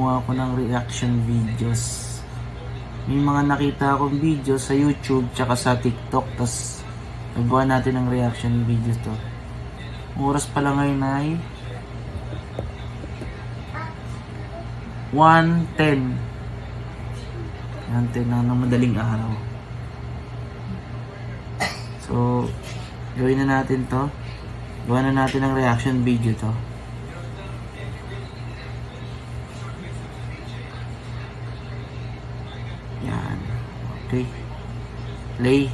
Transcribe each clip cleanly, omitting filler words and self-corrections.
gumawa ako ng reaction videos. May mga nakita akong video sa YouTube tsaka sa TikTok, tas nagawa natin ng reaction videos to. Oras pala ngayon ay 1:10 ng madaling araw. So gawin na natin to. Gawa na natin ng reaction video to. Yan. Okay. Play.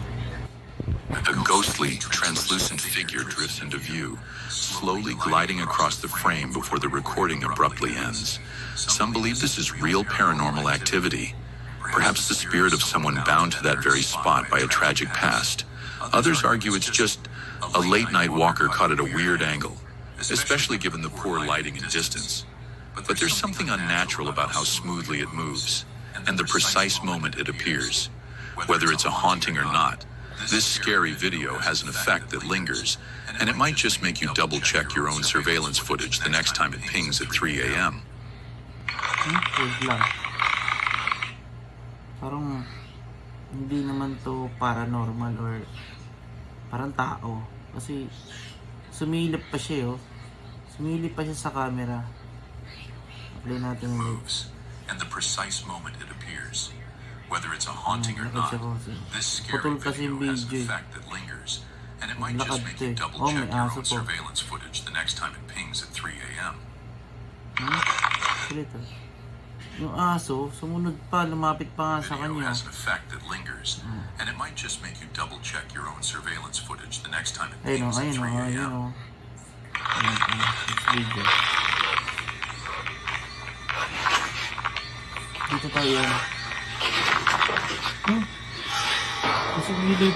A ghostly, translucent figure drifts into view, slowly gliding across the frame before the recording abruptly ends. Some believe this is real paranormal activity, perhaps the spirit of someone bound to that very spot by a tragic past. Others argue it's just a late-night walker caught at a weird angle, especially given the poor lighting and distance. But there's something unnatural about how smoothly it moves, and the precise moment it appears. Whether it's a haunting or not, this scary video has an effect that lingers, and it might just make you double-check your own surveillance footage the next time it pings at 3 a.m. Wait lang. Parang hindi naman to paranormal or parang tao. Kasi sumilip pa siya, oh. Sumilip pa siya sa camera. Play natin ulit. And the precise moment it appears. Whether it's a haunting or not, this scary video has an effect that lingers, and it might just make you double-check your own surveillance footage the next time it pings at 3 a.m. Yung aso, sumunod pa, lumapit pa nga sa Video kanya. has an effect that lingers, and it might just make you double-check your own surveillance footage the next time it pings at 3 a.m. Video. Dito tayo. Kasi gilid.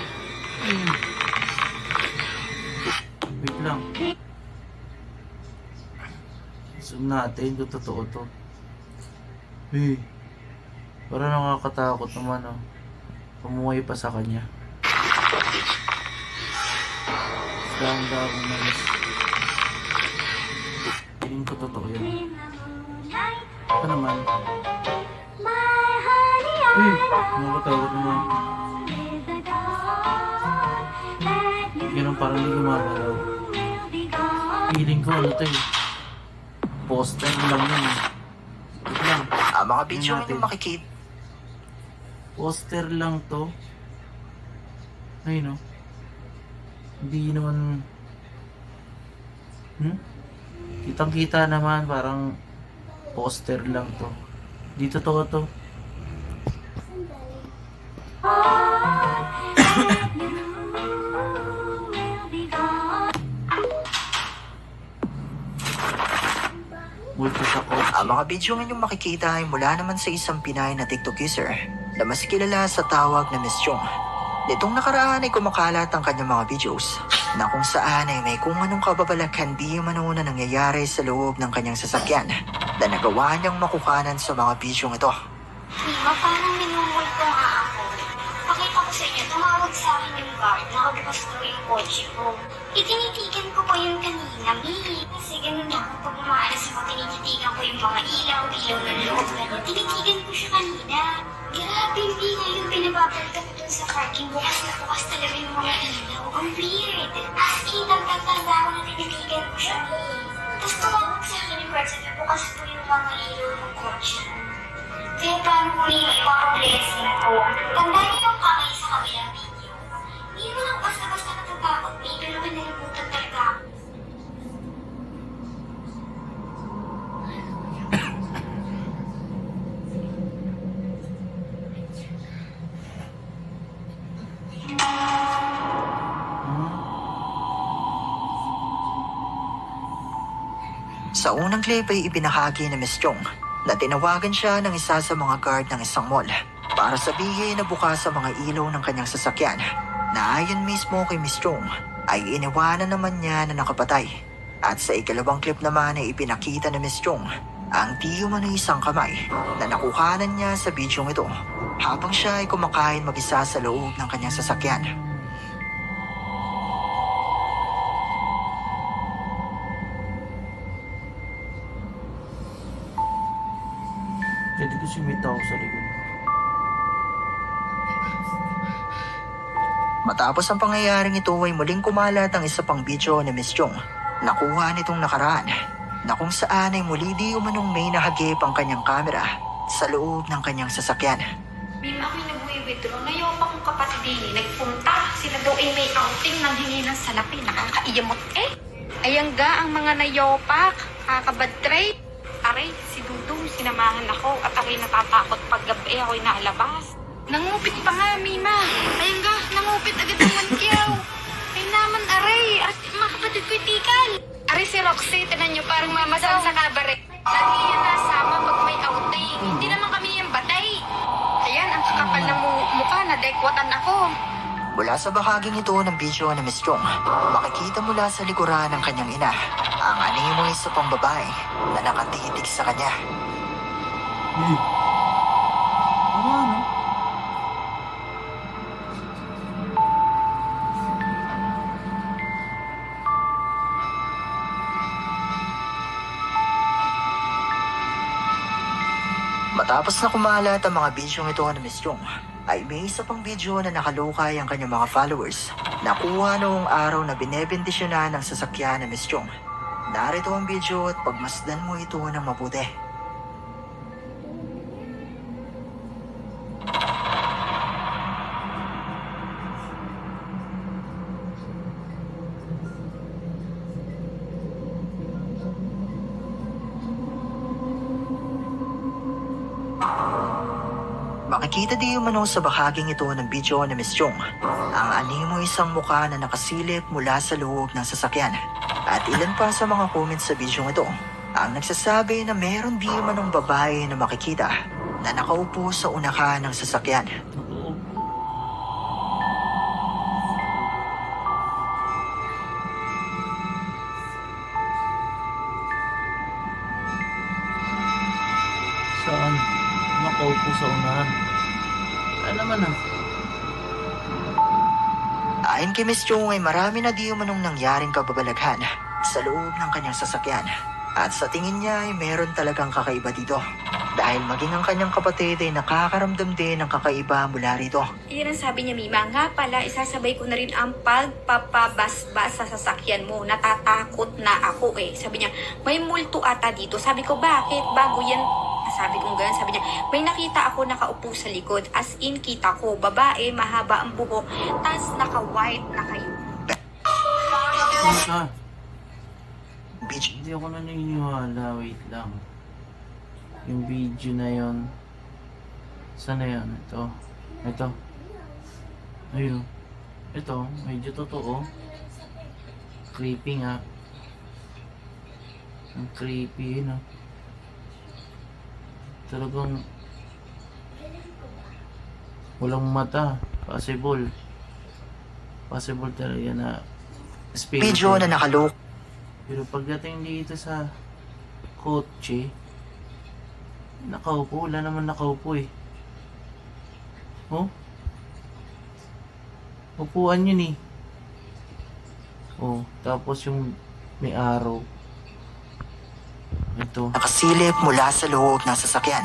Wait lang. Zoom natin kung totoo to. Hey. Parang nakakatakot naman, oh. Pumuhay pa sa kanya. Ganda ako naman. Piling ko totoo yan. Ito naman. Nakakatakot naman. Ganun parang hindi gumagalaw. Feeling ko ano to, eh. Poster lang yun, eh. Ito lang. Mga video yung makikita. Poster lang to. Ayun, no. Hindi naman. Kitang-kita naman, parang poster lang to. Dito to. Multo sa kotse. Mga video yung makikita ay mula naman sa isang Pinay na TikTok user na mas kilala sa tawag na Miss Chong. Nitong nakaraan ay kumakalat ang kanyang mga videos na kung saan ay may kung anong kababalaghan di umano na nangyayari sa loob ng kanyang sasakyan na nagawa niyang makukanan sa mga videong ito. Mima, parang minumulto nga ako. Pakita ko sa inyo, tumawag sa akin yung guard, nakabukas daw yung kotse ko. Itinitigan ko pa yun kanina, Mi. Kasi ganun na, kapag umaalas ako, tinititigan ko yung mga ilaw ng loob, gano'n. Tinitigan ko siya kanina. Grabe, Mi, ngayon pinababalikan ko dun sa parking, bukas na bukas talaga yung mga ilaw. Ang weird. As in, tanda ako na tinitigan ko siya, Mi. Tapos tumawag sa akin yung guard, sabi, bukas po yung mga ilaw ng kotse. Kaya paano ko yung ipapablessing ko? Tandaan niyo yung kamay sa kabilang video. Hindi mo lang basta-basta natatakot, may pero manalimutan talaga ako. Sa unang clip ay ibinahagi ni Miss Chong na tinawagan siya ng isa sa mga guard ng isang mall para sabihin na bukas sa mga ilaw ng kanyang sasakyan na ayon mismo kay Miss Chong ay iniwanan naman niya na nakapatay. At sa ikalawang clip naman ay ipinakita ni Miss Chong ang di umano isang kamay na nakuhanan niya sa bidyong ito habang siya ay kumakain mag-isa sa loob ng kanyang sasakyan. Jadi ko may tao sa likod. Matapos ang pangyayaring ito ay muling kumalat ang isa pang video ni Miss Chong. Nakuha nitong nakaraan na kung saan ay muli di umanong may nahagip ang kanyang kamera sa loob ng kanyang sasakyan. Mima, ako'y nag-withdraw. Ngayon pa kong kapatid din, nagpunta. Sila daw ay may outing ng hingi ng salapi. Nakakaiyamot eh. Ayan ga ang mga nayopak. Kakabad trade. Aray, si Dudong, sinamahan ako at ako'y natatakot pag gabi ako'y nalabas. Nangupit pa nga, Mima. Ayan ga, nangupit agad ang mankyaw. Ay naman, aray. At mga kapatid ko'y tikal. Aray, si Roxy, tinan nyo, parang mamasal sa kabaret. Lagi yan nasama pag may outing. Hindi naman kami yung batay. Ayan, ang kakapal ng mukha, nadekwatan ako. Mula sa bahaging ito ng video ni Miss Chong, makikita mula sa likuran ng kanyang ina ang animoy sa pang babae na nakatitig sa kanya. Ano? Matapos na kumalat ang mga bidyong ito ni Miss Chong, ay may isa pang video na nakalukay ang kanyang mga followers. Nakuha noong araw na binebendisyonan ng sasakyan ni Miss Chong. Narito ang video at pagmasdan mo ito ng mabuti. Makikita di umano sa bahaging ito ng video ni Miss Chong ang animo isang mukha na nakasilip mula sa loob ng sasakyan. At ilan pa sa mga comments sa video ito ang nagsasabi na meron di umanong babae na makikita na nakaupo sa unahan ng sasakyan. Saan? Nakaupo sa unahan. Ano naman ah? Ayon kay Miss Chong ay marami na di umanong nangyaring kababalaghan sa loob ng kanyang sasakyan. At sa tingin niya ay meron talagang kakaiba dito. Dahil maging ang kanyang kapatid ay nakakaramdam din ng kakaiba mula rito. Iyan ang sabi niya, Mima. Nga pala, isasabay ko na rin ang pagpapabasbas sa sasakyan mo. Natatakot na ako eh. Sabi niya, may multo ata dito. Sabi ko, bakit? Bago yan. Sabi ko gano'n. Sabi niya, may nakita ako nakaupo sa likod. As in, kita ko. Babae, mahaba ang buhok. Tas naka-white, naka-yu. Ano ka? Bitch. Hindi ako naniniwala. Wait lang. Yung video na yon. Saan na yan? Ito. Ito. Ayun. Ito. Medyo totoo. Creepy nga. Ang creepy yun ah. Talagang walang mata. Possible. Possible talaga na spirit. Video na nakaluk. Pero pagdating dito sa kotse, nakaupo. Wala naman nakaupo eh. Oh? Upuan yun eh. Oh, tapos yung may araw. Ito. Nakasilip mula sa loob ng sasakyan.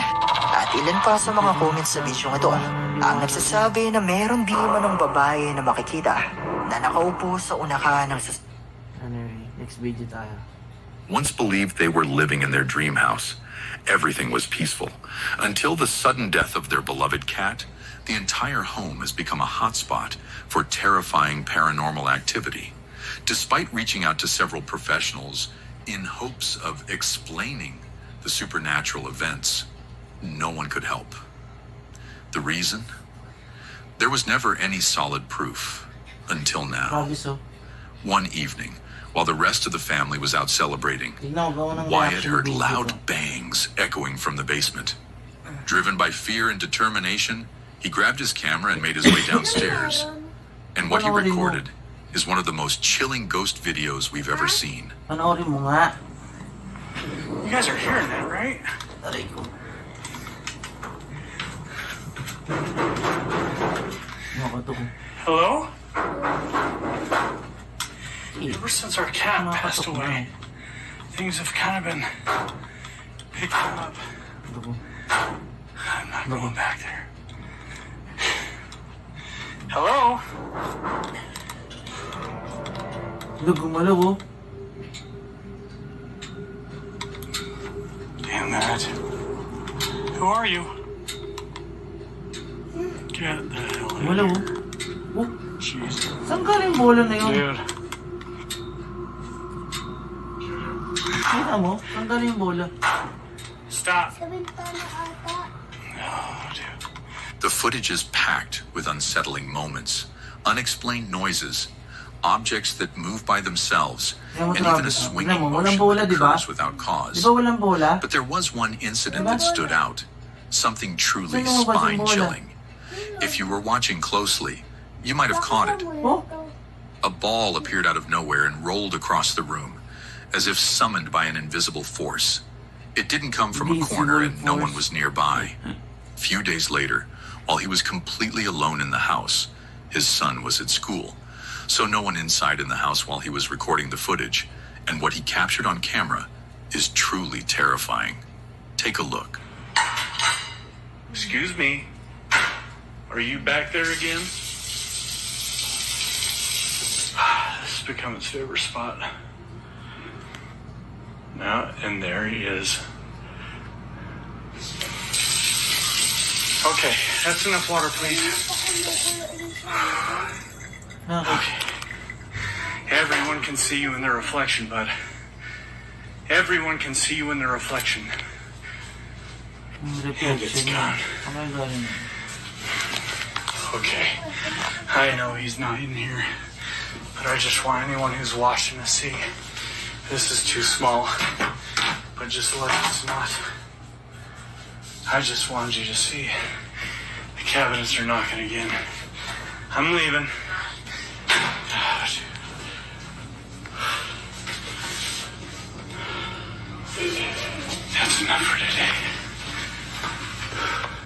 At ilan pa sa mga comments sa video ito ang nagsasabi na meron di manong babae na makikita na nakaupo sa unahan ng sasakyan. Anyway, next video tayo. Once believed they were living in their dream house. Everything was peaceful until the sudden death of their beloved cat. The entire home has become a hotspot for terrifying paranormal activity. Despite reaching out to several professionals in hopes of explaining the supernatural events, no one could help. The reason? There was never any solid proof until now. Promise oh. One evening, while the rest of the family was out celebrating, Tignan ko ng Wyatt reaction heard video loud ko. bangs echoing from the basement. Driven by fear and determination, he grabbed his camera and made his way downstairs. And what he recorded is one of the most chilling ghost videos we've ever seen. Panoorin mo nga. You guys are hearing that, right? Aray ko. Nakato ko. Hello? Eh, Ever since our cat passed away, things have kind of been picking up. ito ko. I'm not going back there. Hello? Gumalaw oh. Damn that. Who are you? Get the hell out Gumalaw of oh. here. Oh, Jeez. saan galing bola na yun? Dude. Kita mo? Saan galing yung bola? Stop. Sa bintana ata. Oh, dude. The footage is packed with unsettling moments, unexplained noises, objects that move by themselves, Tingnan mo, and even a Travis, ah. swinging Tingnan mo, walang motion bola, that di ba? occurs without Di cause. ba walang bola? But there was one incident that stood out, something truly Saan mo ba yung bola? spine-chilling. If you were watching closely, you might have caught it. Oh? A ball appeared out of nowhere and rolled across the room, as if summoned by an invisible force. It didn't come from a corner and no one was nearby. Few days later, while he was completely alone in the house, his son was at school, so no one inside in the house while he was recording the footage, and what he captured on camera is truly terrifying. Take a look. Excuse me. Are you back there again? This has become its favorite spot. Now, and there he is. Okay, that's enough water, please. Okay. Everyone can see you in their reflection, bud. Everyone can see you in their reflection. Yung And it's reflection gone. niya. Okay, galing. Okay. I know he's not in here, but I just want anyone who's watching to see. This is too small, but just like it's not. I just wanted you to see. The cabinets are knocking again. I'm leaving. That's enough for today.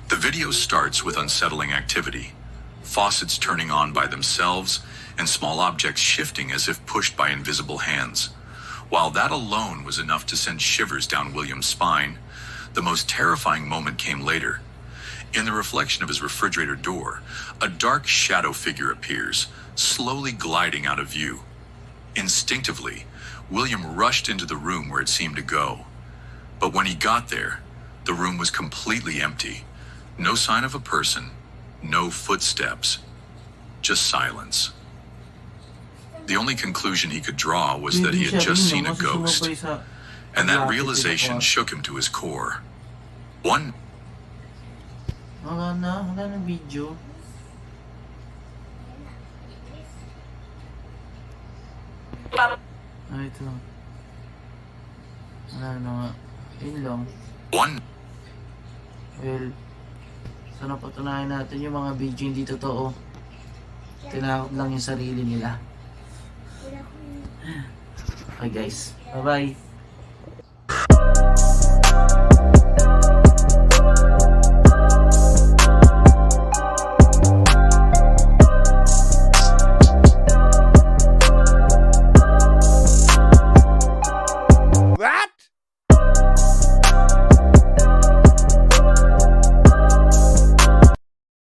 The video starts with unsettling activity. Faucets turning on by themselves and small objects shifting as if pushed by invisible hands. While that alone was enough to send shivers down William's spine, the most terrifying moment came later. In the reflection of his refrigerator door, a dark shadow figure appears, slowly gliding out of view. Instinctively, William rushed into the room where it seemed to go. But when he got there, the room was completely empty. No sign of a person, no footsteps, just silence. The only conclusion he could draw was that he had just seen a ghost, and that realization shook him to his core. One Wala na video. Ah, ito. Wala na nga. Yun lang. one Well, so napatunayan natin yung mga video hindi totoo. Tinakot lang yung sarili nila. Okay guys, bye bye.